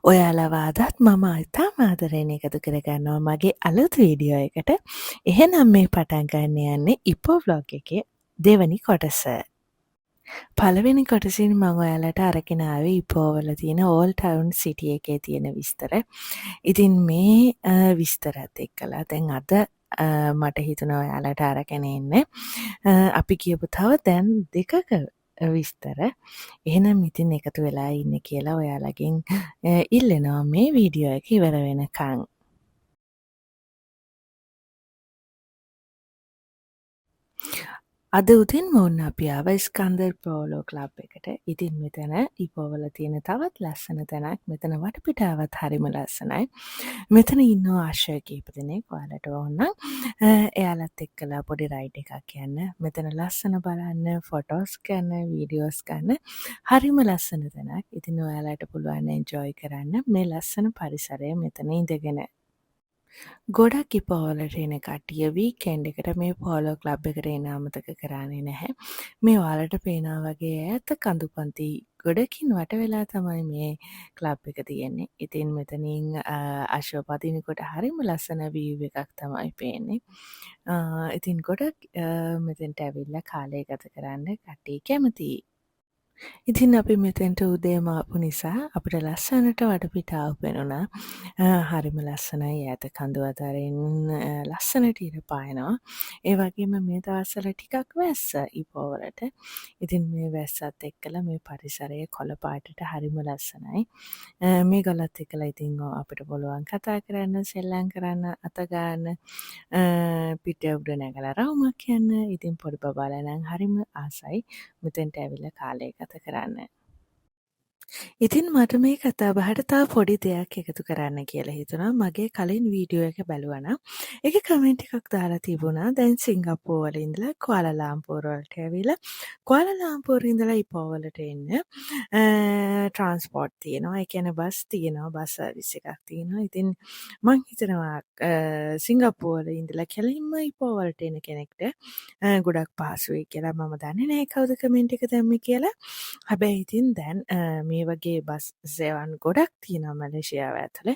ඔයාලව අදත් මම ඉතාම ආදරයෙන් එකතු කරගන්නවා මගේ අලුත් වීඩියෝ එකට. එහෙනම් මේ පටන් ගන්න යන්නේ ඉපෝ ව්ලොග් එකේ දෙවැනි කොටස. පළවෙනි කොටසින් මම ඔයාලට අරගෙන ආවේ ඉපෝවල තියෙන ඕල් ටවුන් සිටි එකේ තියෙන විස්තර. ඉතින් මේ විස්තරත් එක්කලා දැන් අද මට හිතුණා ඔයාලට අරගෙන එන්න. අපි කියපු තව දැන් දෙකක විස්තර. එහෙනම් ඉතින් එකතු වෙලා ඉන්න කියලා ඔයාලගෙන් ඉල්ලනවා මේ වීඩියෝ එක ඉවර වෙනකං. අද උදෙන්ම ඔන්න අපි ආව ස්කන්දර් පෝලෝ ක්ලබ් එකට. ඉතින් මෙතන ඉපෝවල තියෙන තවත් ලස්සන තැනක්. මෙතන වටපිටාවත් හරිම ලස්සනයි. මෙතන ඉන්නවා ආශ්‍රය කීප දෙනෙක්. ඔයාලට ඕන එයාලත් එක්කලා පොඩි රයිඩ් එකක් යන්න. මෙතන ලස්සන බලන්න, ෆොටෝස් ගන්න, වීඩියෝස් ගන්න. හරිම ලස්සන තැනක්. ඉතින් ඔයාලට පුළුවන් එන්ජොයි කරන්න මේ ලස්සන පරිසරය මෙතන ඉඳගෙන. ගොඩක් ඉපෝවලට එන කට්ටිය වීකෙන්ඩ් එකට මේ පෝලෝ ක්ලබ් එකට එන අමතක කරන්නේ නැහැ. මේ ඔයාලට පේනවා වගේ ඈත කඳු පන්ති ගොඩකින් වට වෙලා තමයි මේ ක්ලබ් එක තියෙන්නේ. ඉතින් මෙතනින් අශ්ව පදිනකොට හරිම ලස්සන වීව් එකක් තමයි පේන්නේ. ඉතින් ගොඩක් මෙතෙන්ට ඇවිල්ලා කාලය ගත කරන්න කට්ටිය කැමතියි. ඉතින් අපි මෙතෙන්ට උදේම ආපු නිසා අපිට ලස්සනට වටපිටාව පෙනුණා. හරිම ලස්සනයි ඈත කඳු අතරින් ලස්සනට ඉර පායනවා. ඒ වගේම මේ දවස්වල ටිකක් වැස්ස ඉපෝවලට. ඉතින් මේ වැස්සත් එක්කලා මේ පරිසරය කොළ පාටට හරිම ලස්සනයි. මේ ගොල්ලොත් එක්කලා ඉතින් අපිට පුළුවන් කතා කරන්න, සෙල්ලම් කරන්න, අත ගන්න, පිට උඩ නැගලා රවුමක් යන්න. ඉතින් පොඩි බබාලා නම් හරිම ආසයි මෙතෙන්ට ඇවිල්ලා කාලය ගත කරන්න. ඉතින් මට මේ කතාබහට තව පොඩි දෙයක් එකතු කරන්න කියලා හිතුණා. මගේ කලින් වීඩියෝ එක බැලුවා නම් ඒකේ කමෙන්ට් එකක් දාලා තිබුණා. දැන් සිංගප්පූරු වල ඉඳලා කුවාලාලම්පූර් වලට ඇවිල්ලා කුවාලාලම්පූර් ඉඳලා ඉපෝ වලට එන්න ට්‍රාන්ස්පෝර්ට් තියෙනවා. ඒ කියන්නේ බස් තියෙනවා. බස් සර්විස් එකක් තියෙනවා. ඉතින් මං හිතනවා සිංගප්පූරු වල ඉඳලා කෙලින්ම ඉපෝ වලට එන කෙනෙක්ට ගොඩක් පහසුයි කියලා. මම දන්නේ නැහැ කවුද කමෙන්ට් එක දැම්මේ කියලා. හැබැයි ඉතින් දැන් මේ වගේ බස් සේවන් ගොඩක් තියෙනවා මැලේසියාව ඇතුලේ.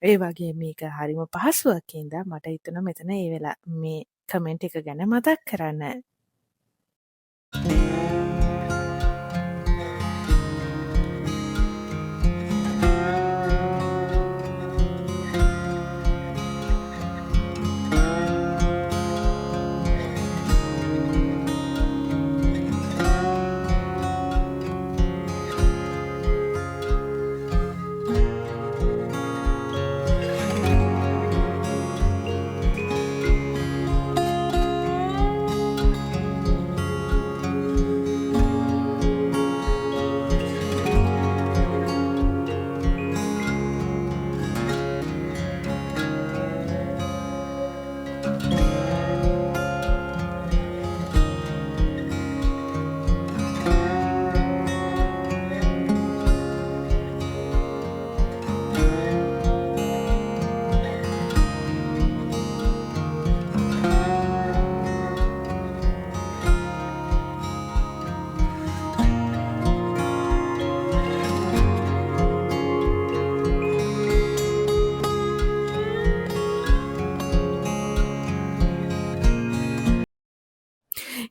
ඒ වගේ මේක හරිම පහසුවක් හින්දා මට හිතුණා මෙතන ඒ වෙලා මේ කමෙන්ට් එක ගැන මතක් කරන්න.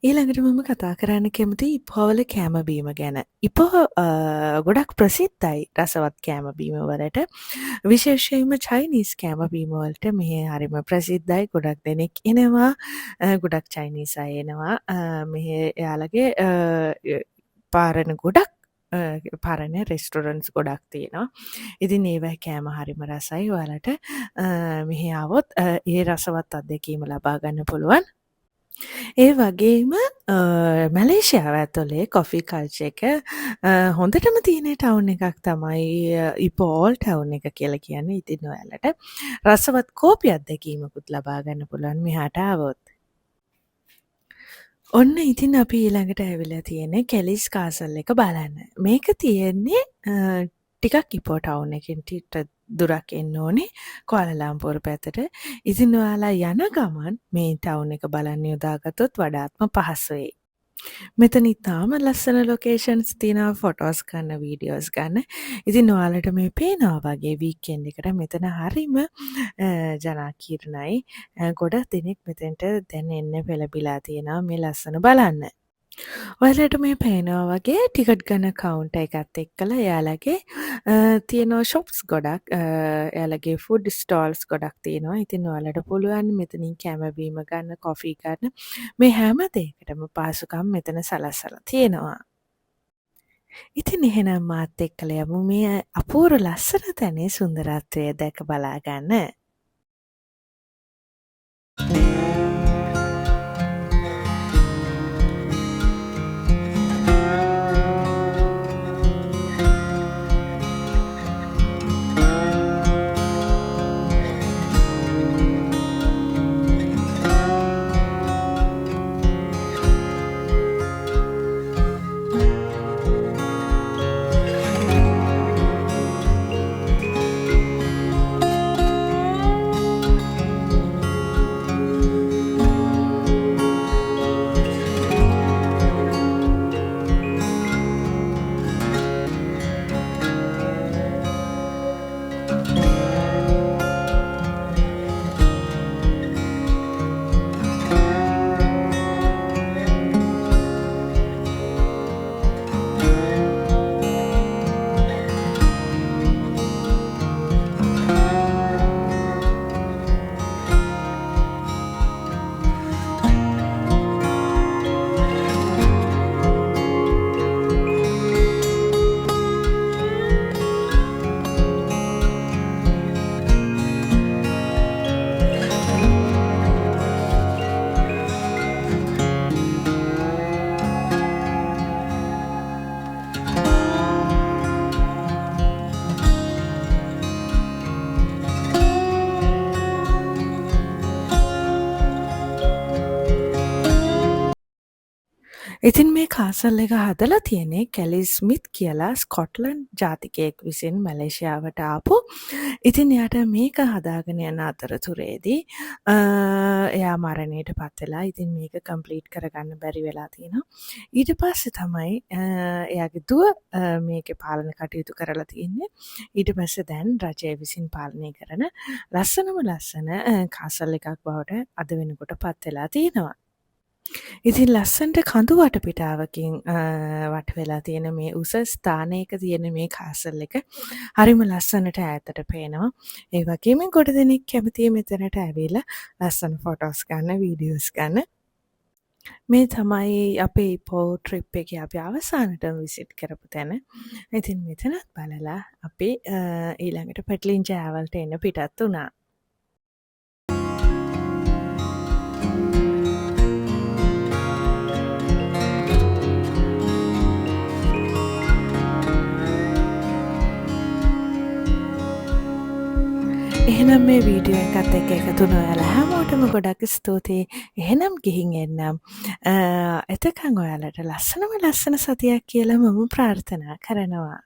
ඊළඟට මම කතා කරන්න කැමති ඉපෝවල කෑම බීම ගැන. ඉපෝ ගොඩක් ප්‍රසිද්ධයි රසවත් කෑම බීම වලට. විශේෂයෙන්ම චයිනීස් කෑම බීම වලට මෙහි හරිම ප්‍රසිද්ධයි. ගොඩක් දෙනෙක් එනවා. ගොඩක් චයිනීස් අය එනවා. මෙහි එයාලගේ පාරණ ගොඩක් පරණ රෙස්ටොරන්ට්ස් ගොඩක් තියෙනවා. ඉතින් ඒවයි කෑම හරිම රසයි. ඔයාලට මෙහි ආවොත් ඒ රසවත් අත්දැකීම ලබා ගන්න පුළුවන්. ඒ වගේම මැලේසියාව ඇතුලේ කොෆි කල්චර් එක හොඳටම තියෙන ටවුන් එකක් තමයි ඉපෝල් ටවුන් එක කියලා කියන්නේ. ඉතින් ඔයාලට රසවත් කෝපි අත්දැකීමකුත් ලබා ගන්න පුළුවන් මෙහාට ආවොත්. ඔන්න ඉතින් අපි ඊළඟට ඇවිල්ලා තියෙන්නේ කෙලිස් කාසල් එක බලන්න. මේක තියෙන්නේ ටිකක් ඉපෝ ටවුන් එකෙන් ටිකක් දුරක් එන්න ඕනේ කුවාලාලම්පූර් පැත්තට. ඉතින් ඔයාලා යන ගමන් මේ ටවුන් එක බලන්න යොදාගත්තොත් වඩාත්ම පහසුයි. මෙතන ඉතාම ලස්සන ලොකේෂන්ස් තියෙනවා ෆොටෝස් ගන්න වීඩියෝස් ගන්න. ඉතින් ඔයාලට මේ පේනවා වගේ වීකෙන්ඩ් එකට මෙතන හරිම ජනාකීර්ණයි. ගොඩක් දෙනෙක් මෙතෙන්ට දැන් එන්න පෙළඹිලා තියෙනවා මේ ලස්සන බලන්න. ඔයාලට මේ පේනවා වගේ ටිකට් ගන්න කවුන්ටර් එකත් එක්කලා එයාලගේ තියෙනවා ෂොප්ස් ගොඩක් එයාලගේ ෆුඩ් ස්ටෝල්ස් ගොඩක් තියෙනවා. ඉතින් ඔයාලට පුළුවන් මෙතනින් කැම බීම ගන්න, කොෆි ගන්න මේ හැම දෙයකටම පහසුකම් මෙතන සලස්සලා තියෙනවා. ඉතින් එහෙනම් මාත් එක්කලා යමු මේ අපූර්ව ලස්සන තැනේ සුන්දරත්වය දැක බලා ගන්න. ඉතින් මේ කාසල් එක හදලා තියෙන්නේ කැලි ස්මිත් කියලා ස්කොට්ලන්ඩ් ජාතිකයෙක් විසින් මැලේසියාවට ආපු. ඉතින් එයාට මේක හදාගෙන යන අතරතුරේදී එයා මරණයට පත් වෙලා ඉතින් මේක කම්ප්ලීට් කරගන්න බැරි වෙලා තියෙනවා. ඊට පස්සේ තමයි එයාගේ දුව මේකේ පාලන කටයුතු කරලා තියෙන්නේ. ඊට පස්සේ දැන් රජය විසින් පාලනය කරන ලස්සන කාසල් එකක් බවට අද වෙනකොට පත් වෙලා තියෙනවා. ඉතින් ලස්සන්ට කඳු වටපිටාවකින් වට වෙලා තියෙන මේ උස ස්ථානයක තියෙන මේ කාසල් එක හරිම ලස්සනට ඈතට පේනවා. ඒ වගේම ගොඩ දෙනෙක් කැමතියි මෙතනට ඇවිල්ලා ලස්සන ෆොටෝස් ගන්න, වීඩියෝස් ගන්න. මේ තමයි අපේ ඉපෝ ට්‍රිප් එකේ අපි අවසානටම විසිට් කරපු තැන. ඉතින් මෙතනත් බලලා අපි ඊළඟට පැටලින් ජෑවල්ට එන්න පිටත් වුණා. එහෙනම් මේ වීඩියෝ එකත් එක්ක එකතු වුණ ඔයාලා හැමෝටම ගොඩක් ස්තුතියි. එහෙනම් ගිහින් එන්නම්. එතකන් ඔයාලට ලස්සන සතියක් කියලා මම ප්‍රාර්ථනා කරනවා.